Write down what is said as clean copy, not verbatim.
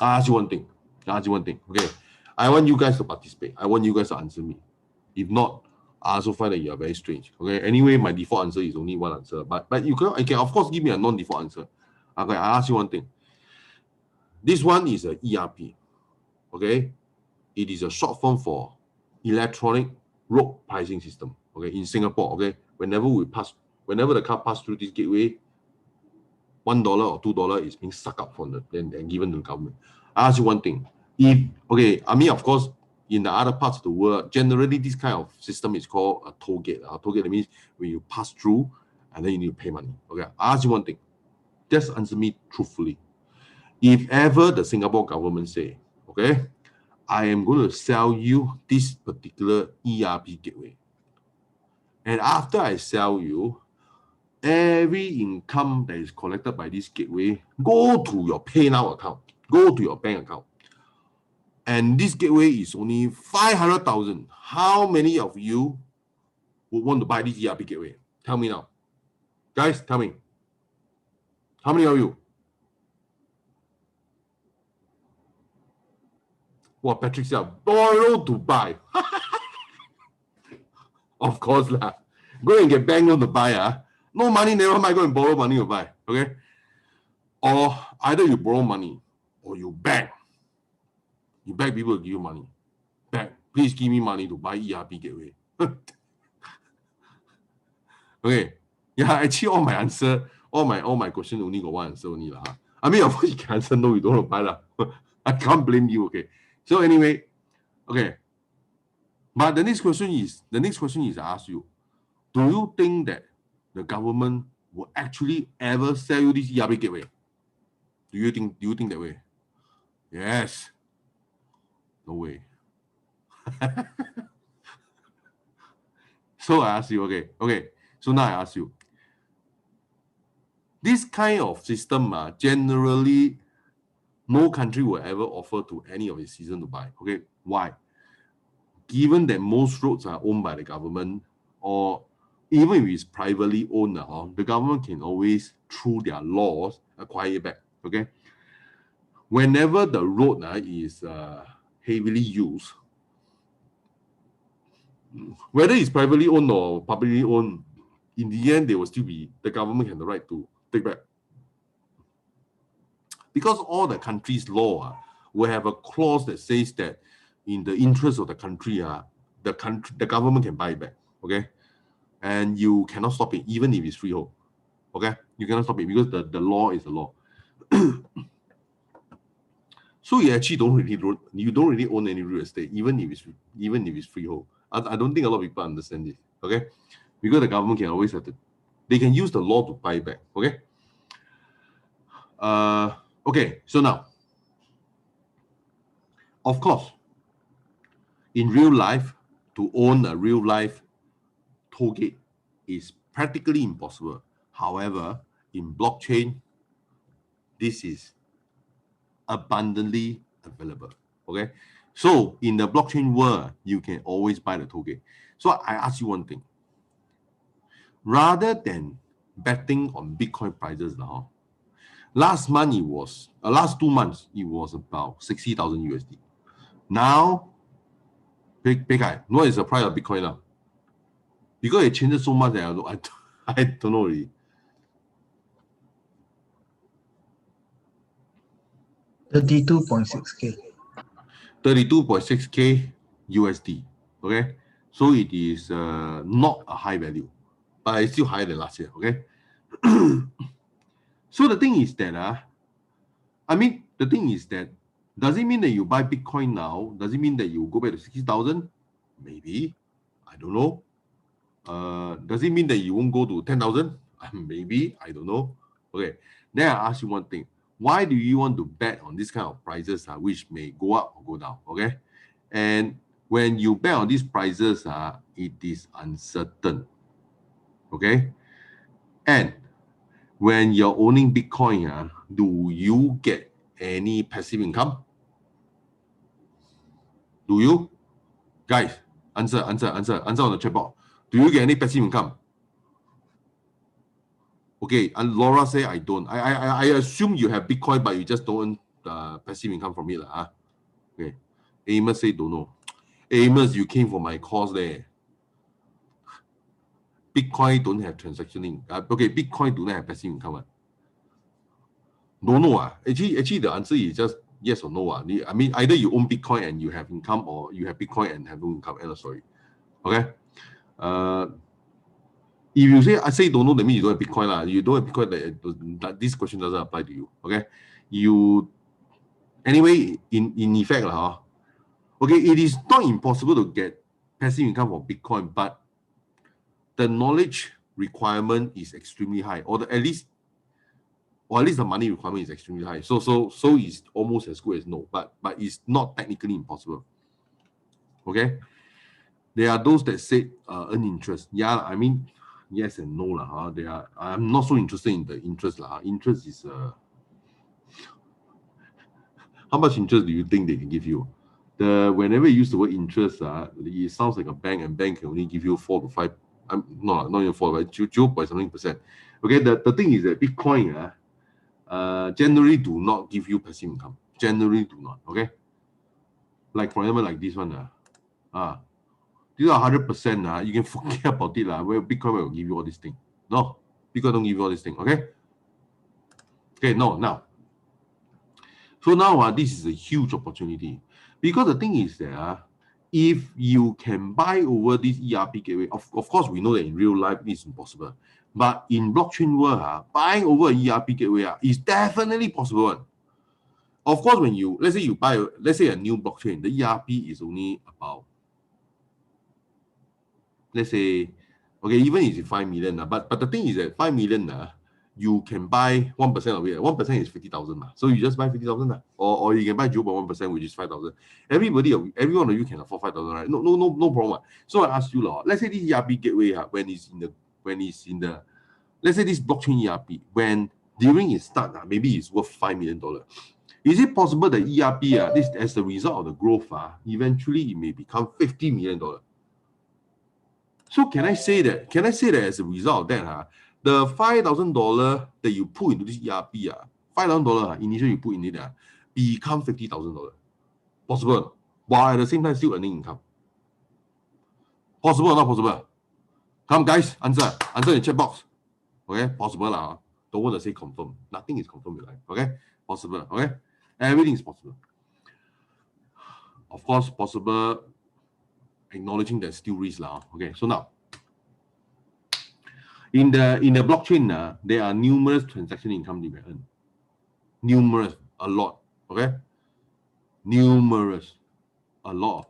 I ask you one thing. Okay. I want you guys to participate. I want you guys to answer me. If not, I also find that you are very strange. Okay. Anyway, my default answer is only one answer. But you can of course give me a non-default answer. Okay, I ask you one thing. This one is a ERP. Okay. It is a short form for electronic road pricing system. Okay, in Singapore. Okay. Whenever the car pass through this gateway, $1 or $2 is being sucked up from the and given to the government. I ask you one thing. I mean, of course, in the other parts of the world, generally this kind of system is called a toll gate. A toll gate means when you pass through and then you need to pay money. Okay, I ask you one thing. Just answer me truthfully. If ever the Singapore government say, okay, I am going to sell you this particular ERP gateway, and after I sell you, every income that is collected by this gateway go to your PayNow account, go to your bank account. And this gateway is only 500,000. How many of you would want to buy this ERP gateway? Tell me now. Guys, tell me. How many of you? Well, Patrick said, borrow to buy. Of course lah. Go and get bank loan to buy. No money, never mind. Go and borrow money to buy. Okay? Or either you borrow money or you beg. You beg people to give you money. Beg, please give me money to buy ERP gateway. Okay. Yeah, actually all my answer, all my question only got one answer only lah. I mean, of course you can answer no, you don't want to buy lah. I can't blame you. Okay. So anyway, okay. But the next question is I ask you, do you think that the government will actually ever sell you this ERP gateway? Do you think that way? Yes. No way. So I ask you, okay. So now I ask you, this kind of system, generally, no country will ever offer to any of its citizens to buy. Okay, why? Given that most roads are owned by the government, or even if it's privately owned, the government can always, through their laws, acquire it back. Okay, whenever the road is heavily used, whether it's privately owned or publicly owned, in the end, the government has the right to take back. Because all the country's law will have a clause that says that in the interest of the country, the government can buy it back. Okay, and you cannot stop it, even if it's freehold. Okay, you cannot stop it because the law is the law. So you actually don't really own any real estate, even if it's freehold. I don't think a lot of people understand this. Okay, because the government can always they can use the law to buy back. Okay. Okay. So now, of course, in real life, to own a real life toll gate is practically impossible. However, in blockchain, this is abundantly available. Okay, so in the blockchain world, you can always buy the toll gate. So I ask you one thing: rather than betting on Bitcoin prices now, last 2 months it was about 60,000 USD. Now, what is the price of Bitcoin now? Because it changes so much that I don't know really. 32.6K. 32.6K USD. Okay, so it is not a high value, but it's still higher than last year. Okay. So the thing is that does it mean that you buy Bitcoin now? Does it mean that you go back to 60,000? Maybe. I don't know. Does it mean that you won't go to 10,000? Maybe. I don't know. Okay. Then I ask you one thing. Why do you want to bet on this kind of prices which may go up or go down? Okay. And when you bet on these prices, it is uncertain. Okay. And when you're owning Bitcoin, do you get any passive income? Do you? Guys, answer on the chat box. Do you get any passive income? Okay, and Laura say I don't. I assume you have Bitcoin, but you just don't passive income from it. Okay. Amos say don't know. Amos, you came for my course there. Bitcoin don't have transaction income. Okay, Bitcoin do not have passive income. Don't know. Actually, the answer is just yes or no. I mean, either you own Bitcoin and you have income, or you have Bitcoin and have no income. End of story. Okay. If you say I say don't know, that means you don't have Bitcoin. You don't have Bitcoin, that this question doesn't apply to you. Okay. Anyway, in effect, okay, it is not impossible to get passive income from Bitcoin, but the knowledge requirement is extremely high, or at least the money requirement is extremely high. So it's almost as good as no, but it's not technically impossible. Okay, there are those that say earn interest. Yeah, I mean yes and no They are. I'm not so interested in the interest Interest is how much interest do you think they can give you? Whenever you use the word interest, it sounds like a bank, and bank can only give you 4 to 5. Not even 4, but 0.something%. Okay, the thing is that Bitcoin generally do not give you passive income. Generally do not. Okay, like for example, like this one these are 100%. You can forget about it where Bitcoin will give you all this thing. No, Bitcoin don't give you all this thing. Okay, no, now. So now this is a huge opportunity, because the thing is that if you can buy over this ERP gateway, of course we know that in real life it's impossible, but in blockchain world, buying over an ERP gateway is definitely possible. Of course, when let's say you buy a new blockchain, the ERP is only about, let's say, okay, even if it's 5 million, but the thing is that 5 million you can buy 1% of it. 1% is 50,000. So you just buy 50,000, or you can buy 0.1%, which is 5,000. Every one of you can afford 5,000, right? No problem. So I ask you, let's say this ERP gateway, when it's in the, let's say this blockchain ERP, when during its start, maybe it's worth $5 million. Is it possible that ERP, this as a result of the growth, eventually it may become $50 million? So can I say that as a result of that, the $5,000 that you put into this ERP, $5,000 initially you put in it, become $50,000? Possible, while at the same time still earning income. Possible or not possible? Come guys, answer in the chat box. Okay, possible Don't want to say confirm. Nothing is confirmed in life. Okay, possible. Okay, everything is possible. Of course, possible. Acknowledging there's still risk Okay, so now in the blockchain, there are numerous transaction income you can earn. Numerous, a lot. Okay, numerous, a lot.